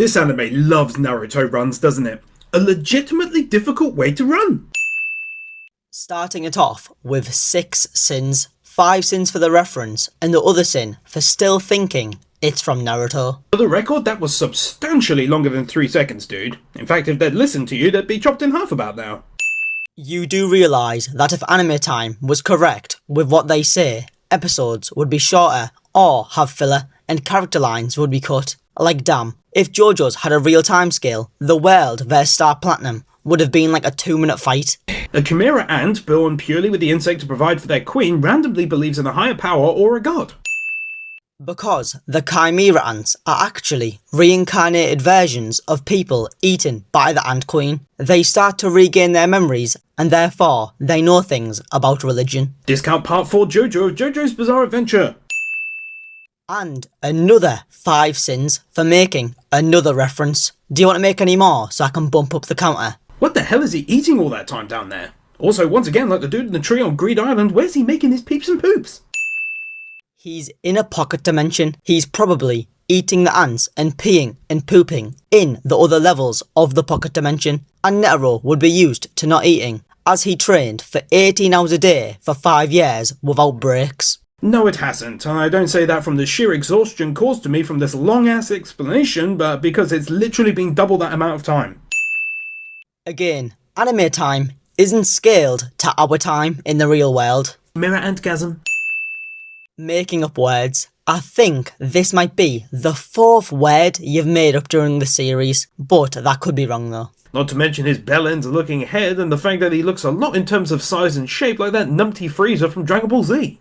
This anime loves Naruto runs, doesn't it? A legitimately difficult way to run. Starting it off with 6 sins, 5 sins for the reference, and the other sin for still thinking it's from Naruto. For the record, that was substantially longer than 3 seconds, dude. In fact, if they'd listened to you, they'd be chopped in half about now. You do realise that if Anime Time was correct with what they say, episodes would be shorter or have filler and character lines would be cut. Like damn, if JoJo's had a real time scale, the World vs Star Platinum would have been like a 2-minute fight. A chimera ant, born purely with the insect to provide for their queen, randomly believes in a higher power or a god. Because the chimera ants are actually reincarnated versions of people eaten by the ant queen, they start to regain their memories and therefore they know things about religion. Discount part 4 JoJo of JoJo's Bizarre Adventure. And another 5 sins for making another reference. Do you want to make any more so I can bump up the counter? What the hell is he eating all that time down there? Also, once again, like the dude in the tree on Greed Island, where's he making his peeps and poops? He's in a pocket dimension. He's probably eating the ants and peeing and pooping in the other levels of the pocket dimension. And Netero would be used to not eating, as he trained for 18 hours a day for 5 years without breaks. No, it hasn't, and I don't say that from the sheer exhaustion caused to me from this long-ass explanation, but because it's literally been double that amount of time. Again, Anime Time isn't scaled to our time in the real world. Mirror antgasm. Making up words. I think this might be the 4th word you've made up during the series, but that could be wrong though. Not to mention his bell ends are looking ahead, and the fact that he looks a lot in terms of size and shape like that numpty Freezer from Dragon Ball Z.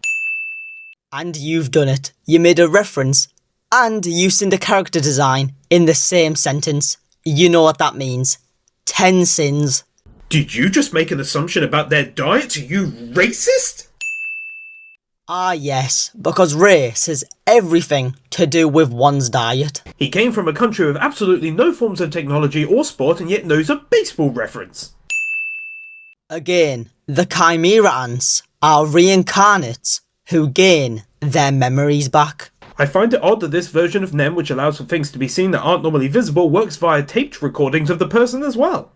And you've done it. You made a reference and used in the character design in the same sentence. You know what that means. 10 sins. Did you just make an assumption about their diet, you racist? Ah yes, because race has everything to do with one's diet. He came from a country with absolutely no forms of technology or sport and yet knows a baseball reference. Again, the chimera ants are reincarnates who gain their memories back. I find it odd that this version of NEM, which allows for things to be seen that aren't normally visible, works via taped recordings of the person as well.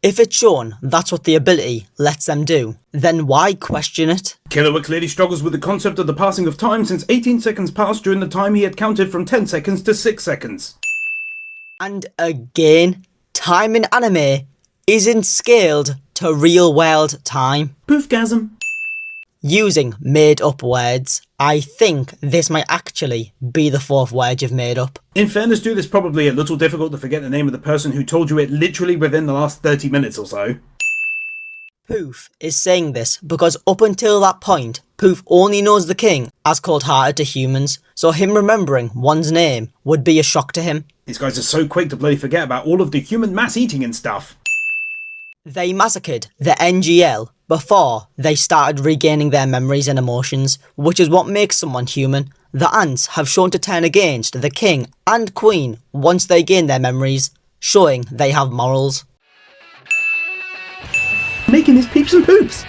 If it's shown that's what the ability lets them do, then why question it? Killua clearly struggles with the concept of the passing of time since 18 seconds passed during the time he had counted from 10 seconds to 6 seconds. And again, time in anime isn't scaled to real world time. Poofgasm. Using made up words, I think this might actually be the 4th word you've made up. In fairness, dude, it's probably a little difficult to forget the name of the person who told you it literally within the last 30 minutes or so. Poof is saying this because up until that point, Poof only knows the king as cold-hearted to humans, so him remembering one's name would be a shock to him. These guys are so quick to bloody forget about all of the human mass eating and stuff. They massacred the NGL before they started regaining their memories and emotions, which is what makes someone human. The ants have shown to turn against the king and queen once they gain their memories, showing they have morals. Making his peeps and poops.